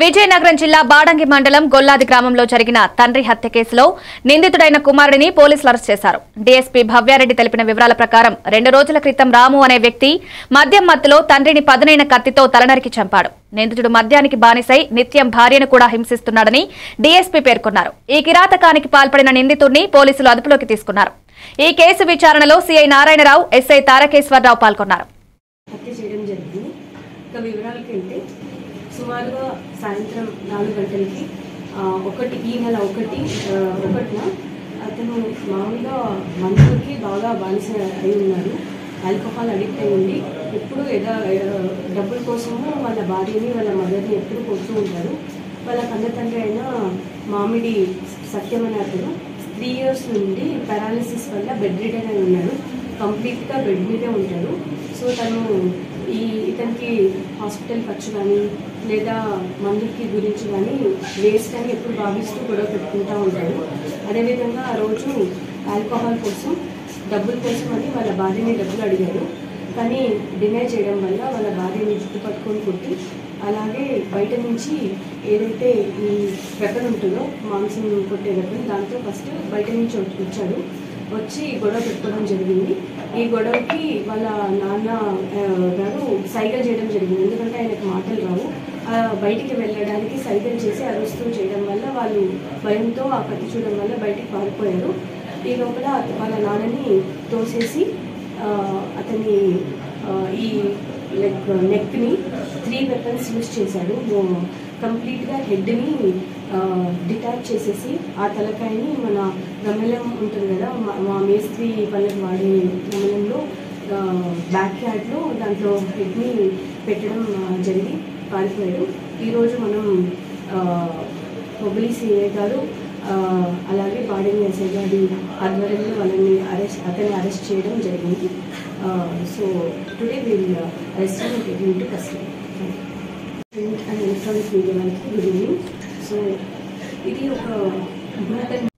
విజయనగరం జిల్లా బాడంగి మండలం గొల్లాది గ్రామంలో జరిగిన తండ్రి హత్య కేసులో నిందితుడైన కుమారుడిని పోలీసులు అరెస్ట్ చేశారు. డీఎస్పీ భవ్యారెడ్డి తెలిపిన వివరాల ప్రకారం 2 రోజుల క్రితం రాము అనే వ్యక్తి మద్యం మత్తులో తండ్రిని పదునైన కత్తితో తలనరికి చంపాడు. నిందితుడు మద్యానికి బానిసై నిత్యం భార్యను కూడా హింసిస్తున్నాడని డీఎస్పీ పేర్కొన్నారు. ఈ కిరాతకానికి పాల్పడిన నిందితుడిని పోలీసులు అదుపులోకి తీసుకున్నారు. ఈ కేసు విచారణలో సీఐ నారాయణరావు, ఎస్ఐ తారకేశ్వరరావు పాల్గొన్నారు. సుమారుగా సాయంత్రం 4 గంటలకి ఈ నెల 1న అతను మామూలుగా మందులకి బాగా బానిస అయి ఉన్నారు. ఆల్కహాల్ అడిక్ట్ అయి ఉండి ఎప్పుడు డబ్బుల కోసము వాళ్ళ భార్యని వాళ్ళ మదర్ని ఎప్పుడు కొడుతూ ఉంటారు. వాళ్ళ కన్న తండ్రి అయిన మామిడి సత్యం అనే అతను 3 years నుండి పారాలిసిస్ వల్ల బెడ్ రిడన్ అయి ఉన్నాడు. కంప్లీట్గా బెడ్ మీదే ఉంటాడు. సో ఇతనికి హాస్పిటల్ ఖర్చు కానీ లేదా మందుకి గురించి కానీ వేస్ట్ అని ఎప్పుడు భావిస్తూ గొడవ పెట్టుకుంటూ ఉంటాడు. అదేవిధంగా ఆ రోజు ఆల్కహాల్ కోసం డబ్బుల కోసం అని వాళ్ళ భార్యని డబ్బులు అడిగారు. కానీ డినై చేయడం వల్ల వాళ్ళ భార్యని జుట్టు పట్టుకొని కొట్టి, అలాగే బయట నుంచి ఏదైతే ఈ వెపన్ ఉంటుందో మాంసం కొట్టే వెపన్, దాంతో ఫస్ట్ బయట నుంచి వచ్చాడు. వచ్చి గొడవ పెట్టుకోవడం జరిగింది. ఈ గొడవకి వాళ్ళ నాన్న గారు సైగలు చేయడం జరిగింది. ఎందుకంటే ఆయనకు మాటలు రావు. బయటికి వెళ్ళడానికి సైగలు చేసి అరుస్తూ చేయడం వల్ల వాళ్ళు భయంతో ఆ కత్తి చూడడం వల్ల బయటికి పారిపోయారు. ఈ లోపల వాళ్ళ నాన్నని తోసేసి అతని ఈ నెక్ని 3 weapons యూజ్ చేశాడు. కంప్లీట్గా హెడ్ని డిటాచ్ చేసేసి ఆ తలకాయని మన గమ్మెలం ఉంటుంది కదా, మా మేస్త్రి పళ్ళకి వాడే గమ్మెలంలో బ్యాక్ యార్డ్లో దాంట్లో హెడ్ని పెట్టడం జరిగి పారిపోయాడు. ఈరోజు మనం మొబిలి సిఐ గారు అలాగే బాడంగి ఎస్ఐ గారి ఆధ్వర్యంలో అతన్ని అరెస్ట్ చేయడం జరిగింది. So today will arrest and take into custody. Print and electronic media వాళ్ళకి గుడ్ ఈవినింగ్. సో ఇది ఒక